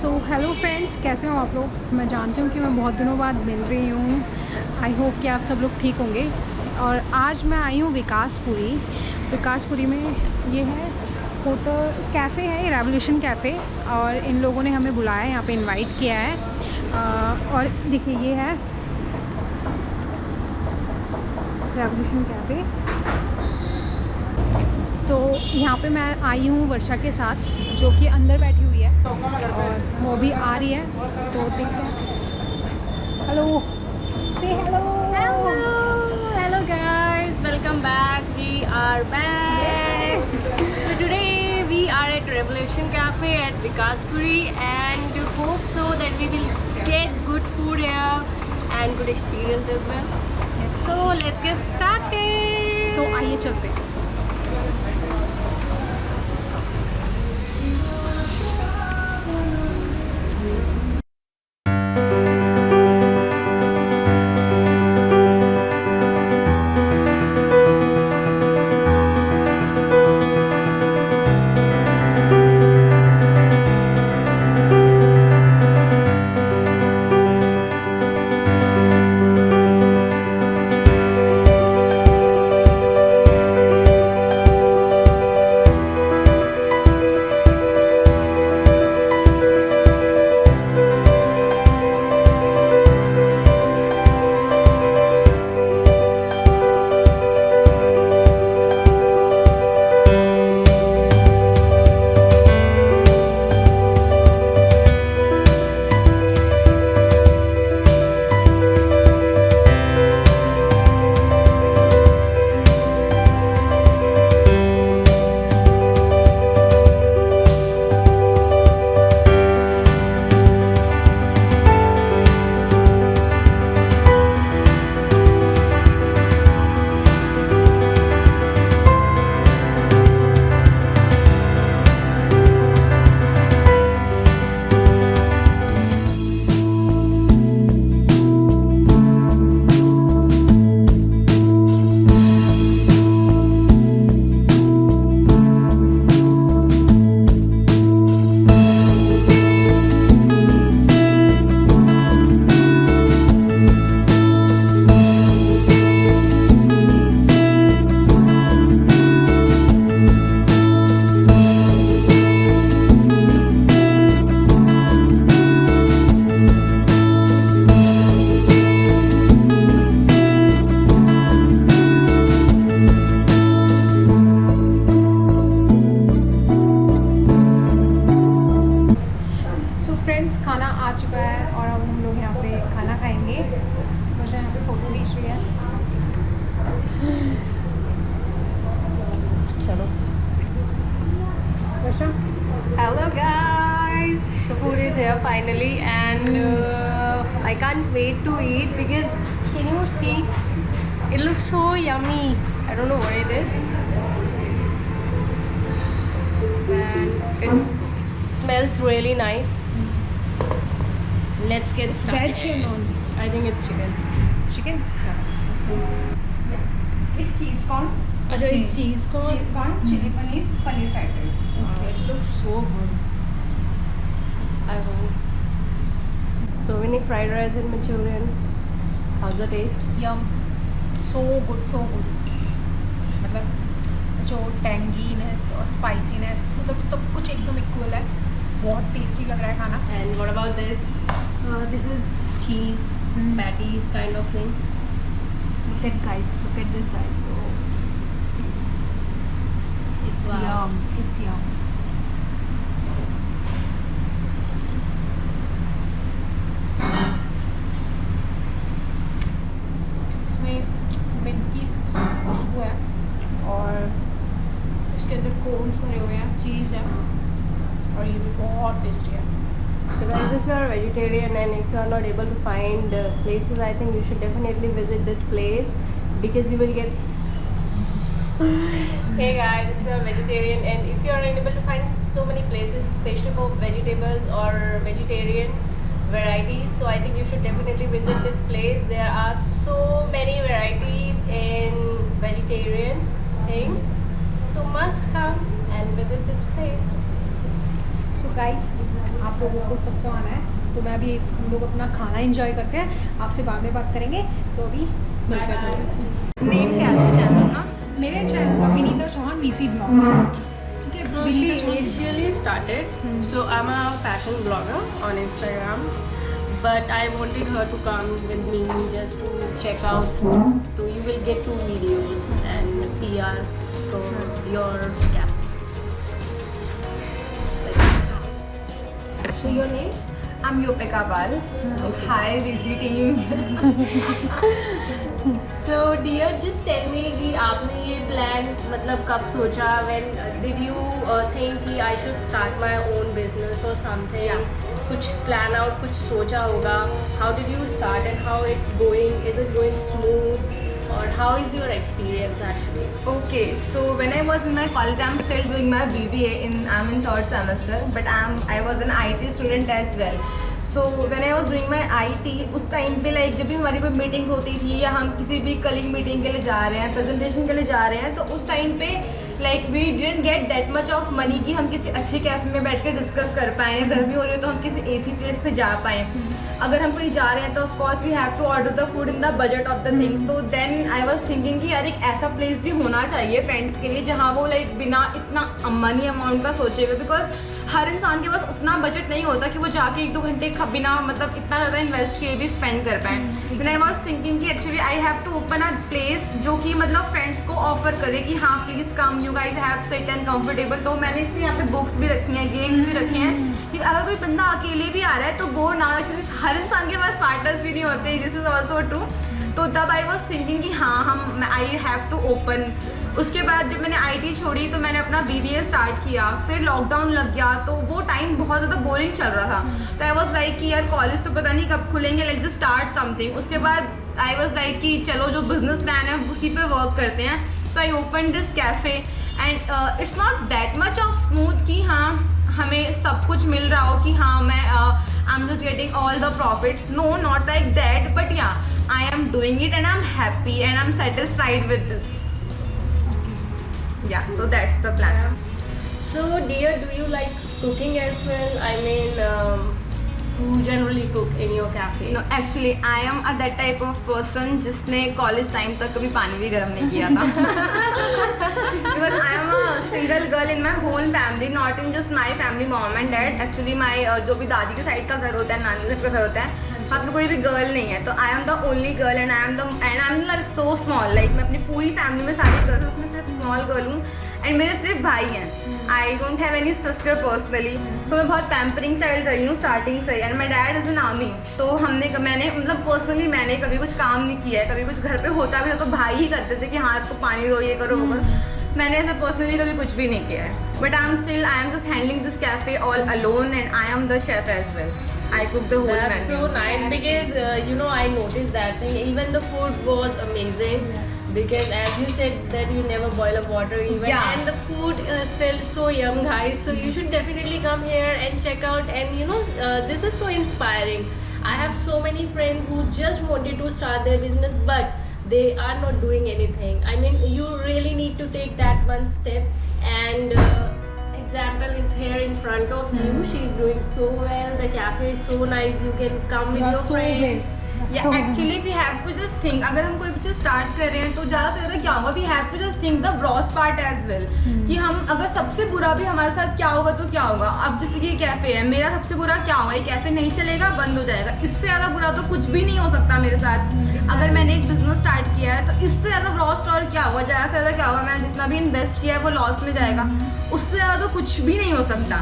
So hello friends, कैसे हो आप लोग। मैं जानती हूँ कि मैं बहुत दिनों बाद मिल रही हूँ। आई होप कि आप सब लोग ठीक होंगे। और आज मैं आई हूँ विकासपुरी में। ये है होटल कैफ़े है, ये रेवोल्यूशन कैफ़े। और इन लोगों ने हमें बुलाया है, यहाँ पे इनवाइट किया है। और देखिए ये है रेवोल्यूशन कैफ़े। तो यहाँ पे मैं आई हूँ वर्षा के साथ, जो कि अंदर बैठी हुई है और वो भी आ रही है। तो देखते हैं। हेलो, से Hello guys, welcome back. We are back. So today we are at Revolution Cafe at Vikaspuri and hope so that we will get good food here and good experience as well. Yes. So let's get started. तो आइए चलते हैं। So friends, खाना आ चुका है और अब हम लोग यहाँ पे खाना खाएंगे। वर्षा यहाँ पे फोटो खींच रही है। Chalo. Varsha, Hello guys. So food is here finally and I can't wait to eat because can you see? It looks so yummy. I don't know what it is. And it smells really nice. Let's get started. Veg या non? I think it's chicken. Chicken. It's cheese corn, अच्छा, it's cheese corn. cheese corn, chili paneer, paneer fried rice. Okay, it looks so good. I hope. So many fried rice and Manchurian. How's the taste? Yum, so good so good. मतलब जो tanginess और spiciness, मतलब सब कुछ एकदम equal है। बहुत tasty लग रहा है खाना। And what about this? This is Cheese patties kind of thing. look at guys, look at this guys. It's Wow. yum, it's yum. इसमें मिंट की खुशबू है और इसके अंदर कोन्स भरे हुए हैं, चीज़ है और ये भी बहुत टेस्टी है। So guys, if you are a vegetarian and if you are not able to find places, I think you should definitely visit this place because you will get. Hey guys, if you are vegetarian and if you are unable to find so many places, especially for vegetables or vegetarian varieties, so I think you should definitely visit this place. There are so many varieties in vegetarian thing, so must come and visit this place. So guys, आप लोगों को सबको आना है, तो मैं अभी हम लोग अपना खाना एंजॉय करते हैं, आपसे बाद में बात करेंगे। तो अभी मिलकर नेम क्या है चैनल का? मेरे चैनल का विनीता चौहान VC ब्लॉग्स, ठीक है। So she initially started. So I'm a fashion blogger on Instagram, but I wanted her to come with me just to check out. So you will get 2 videos and PR from your cafe. So your name? I'm Yopika Bal. Hi VC team. So dear, just tell me कि आपने ये plan मतलब कब सोचा? When did you think कि I should start my own business or something? कुछ plan out, कुछ सोचा होगा? How did you start and how it going? Is it going smooth? Or how is your experience actually? Okay, so when I was in my college, I'm still doing my BBA I'm in 3rd semester, but I was an IT student as well. So when I was doing my IT, उस time पे like जब भी हमारी कोई meetings होती थी या हम किसी भी कलिंग मीटिंग के लिए जा रहे हैं, प्रेजेंटेशन के लिए जा रहे हैं, तो उस टाइम पे like we didn't get that much of money कि हम किसी अच्छे कैफे में बैठ के डिस्कस कर पाएँ, या गर्मी हो रही है तो हम किसी AC प्लेस पे जा पाएँ। अगर हम कहीं जा रहे हैं तो of course we have to order the food in the budget of the things. तो देन आई वाज थिंकिंग कि यार एक ऐसा प्लेस भी होना चाहिए फ्रेंड्स के लिए जहाँ वो लाइक बिना इतना मनी अमाउंट का सोचे हुए, बिकॉज हर इंसान के पास उतना बजट नहीं होता कि वो जाके 1-2 घंटे बिना मतलब इतना ज़्यादा इन्वेस्ट किए भी स्पेंड कर पाएँ। देन आई वाज थिंकिंग कि actually I have to open a place जो कि मतलब फ्रेंड्स को ऑफर करे कि हाँ please come, you guys have sit and comfortable. तो मैंने इसलिए यहाँ पे बुक्स भी रखी हैं, गेम्स भी रखे हैं कि अगर कोई बंदा अकेले भी आ रहा है तो बोर ना, एक्चुअली हर इंसान के पास पार्टनर्स भी नहीं होते, दिस इज़ ऑल्सो ट्रू। तो तब आई वॉज थिंकिंग कि हाँ आई हैव टू ओपन। उसके बाद जब मैंने IT छोड़ी तो मैंने अपना BBA स्टार्ट किया, फिर लॉकडाउन लग गया, तो वो टाइम बहुत ज़्यादा बोरिंग चल रहा था। तो आई वॉज लाइक कि यार कॉलेज तो पता नहीं कब खुलेंगे, लेट्स जस्ट स्टार्ट समथिंग। उसके बाद आई वॉज लाइक कि चलो जो बिजनेस प्लान है उसी पे वर्क करते हैं। तो I open this cafe and it's not that much of smooth कि हाँ हमें सब कुछ मिल रहा हो कि हाँ मैं I am just getting all the profits, no not like that, but yeah I am doing it and I am happy and I am satisfied with this. Yeah, so that's the plan. So dear, do you like cooking as well? I mean, who generally cook in your cafe? No, actually I am that type of person जिसने college time तक कभी पानी भी गर्म नहीं किया था। Because I am a single girl in my whole family, not in just my family, mom and dad. Actually my जो भी दादी के साइड का घर होता है, नानी के साइड का घर होता है, वहाँ पे कोई भी गर्ल नहीं है। तो आई am the only girl and I am so small, like मैं अपनी पूरी फैमिली में सारी गर्ल्स उसमें सिर्फ स्मॉल गर्ल हूँ एंड मेरे सिर्फ भाई हैं। I don't have any sister personally. So मैं बहुत पैम्परिंग चाइल्ड रही हूँ स्टार्टिंग से, and my dad is in army. तो मैंने मतलब पर्सनली मैंने कभी कुछ काम नहीं किया है, कभी कुछ घर पे होता भी था तो भाई ही करते थे कि हाँ इसको पानी दो, ये करो, वो करो। मैंने ऐसे पर्सनली कभी कुछ भी नहीं किया है, but I am just handling this cafe all alone and I am the chef as well. I cook the whole That's menu. so nice because you know I noticed that thing. Even the food was amazing because as you said that you never boil up water even, Yeah. and the food still so yum, guys. So you should definitely come here and check out. And you know this is so inspiring. I have so many friends who just wanted to start their business but they are not doing anything. I mean, you really need to take that one step and. Example is here in front of you. She's doing so well. The cafe is so nice. You can come with your friends. Yeah, actually we have to just think, अगर हम कोई भी चीज़ start कर रहे हैं तो ज़्यादा से ज़्यादा क्या होगा, we have to just think the worst part as well. कि हम अगर सबसे बुरा भी हमारे साथ क्या होगा तो क्या होगा। अब जैसे कि ये कैफ़े है, मेरा सबसे बुरा क्या होगा, ये कैफ़े नहीं चलेगा, बंद हो जाएगा। इससे ज़्यादा बुरा तो कुछ भी नहीं हो सकता मेरे साथ। अगर मैंने एक बिजनेस स्टार्ट किया है तो इससे ज़्यादा वर्स्ट और क्या होगा, ज़्यादा से ज़्यादा क्या होगा, मैंने जितना भी इन्वेस्ट किया है वो लॉस में जाएगा, उससे ज़्यादा तो कुछ भी नहीं हो सकता।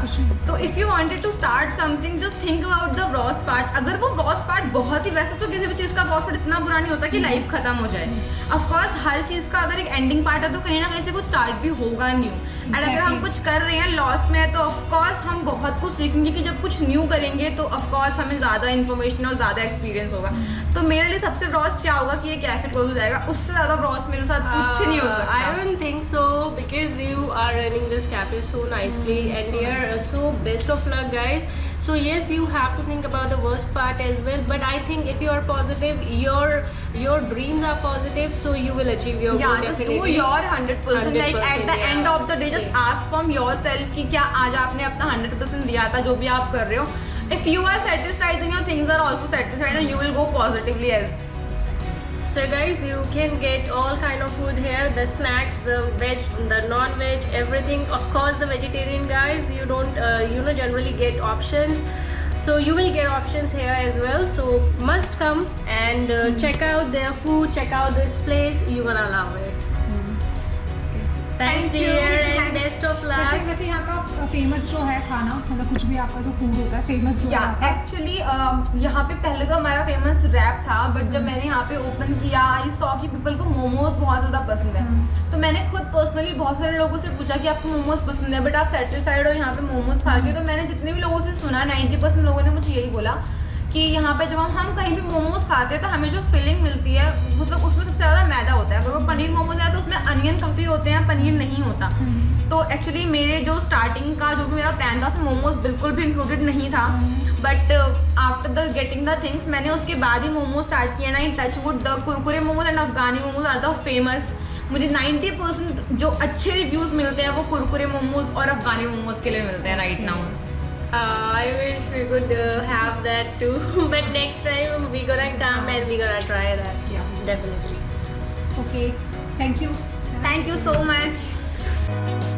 तो if you wanted to start something just think about the worst part. अगर वो वर्स्ट पार्ट बहुत ही, वैसे तो किसी भी चीज़ का वर्स्ट पार्ट इतना बुरा नहीं होता कि लाइफ खत्म हो जाए। ऑफकोर्स हर चीज़ का अगर एक एंडिंग पार्ट है तो कहीं ना कहीं से कुछ स्टार्ट भी होगा न्यू। एंड अगर हम कुछ कर रहे हैं लॉस में है तो ऑफकोर्स हम बहुत कुछ सीखेंगे कि जब कुछ न्यू करेंगे तो ऑफकोर्स हमें ज़्यादा इन्फॉर्मेशन और ज़्यादा एक्सपीरियंस होगा। तो मेरे लिए सबसे वर्स्ट क्या होगा कि ये कैफे क्लोज हो जाएगा, उससे ज़्यादा वर्स्ट मेरे साथ कुछ नहीं हो सकता। I don't think so because you are running this cafe so nicely and dear, so best of luck guys. So yes, you have to think about the worst part as well. But I think if you are positive, your dreams are positive, so you will achieve your goal just definitely. do your 100%. Like at the yeah. end of the day, just ask from yourself कि क्या आज आपने अपना 100% दिया था जो भी आप कर रहे हो. If you are satisfied, then your things are also satisfied, and you will go positively as. So guys, you can get all kind of food here, the snacks, the veg, the non-veg, everything. Of course the vegetarian guys, you don't generally get options, so you will get options here as well. So must come and check out their food, check out this place, you're gonna love it. Thanks Thank you. dear and best of luck. वैसे यहाँ का famous जो है खाना, मतलब कुछ भी आपका जो फूड होता है फेमस जो या है एक्चुअली यहाँ पे पहले तो हमारा फेमस रैप था, बट जब मैंने यहाँ पे ओपन किया आई सॉ कि पीपल को मोमोज बहुत ज़्यादा पसंद है. तो मैंने खुद पर्सनली बहुत सारे लोगों से पूछा कि आपको मोमोज पसंद है, बट आप सेटिस्फाइड हो यहाँ पे मोमोज खा के. तो मैंने जितने भी लोगों से सुना 90% लोगों ने मुझे यही बोला कि यहाँ पे जब हम कहीं भी मोमोज खाते हैं तो हमें जो फीलिंग मिलती है, मतलब उसमें सबसे ज़्यादा मैदा होता है. अगर वो पनीर मोमोज है तो उसमें अनियन काफ़ी होते हैं, पनीर नहीं होता. तो एक्चुअली मेरे जो स्टार्टिंग का जो भी मेरा प्लान था उसमें मोमोज बिल्कुल भी इंक्लूडेड नहीं था. But after the getting the things मैंने उसके बाद ही मोमोज स्टार्ट किया ना. In touch would the Kurkure momos and Afghani momos are the famous. मुझे 90% जो अच्छे रिव्यूज़ मिलते हैं वो कुरकुरे मोमोज और अफगानी मोमोज के लिए मिलते हैं right now. I wish we could have that too, but next time we gonna come and we gonna try that. Yeah. Definitely. Okay, thank you. Thank you so much.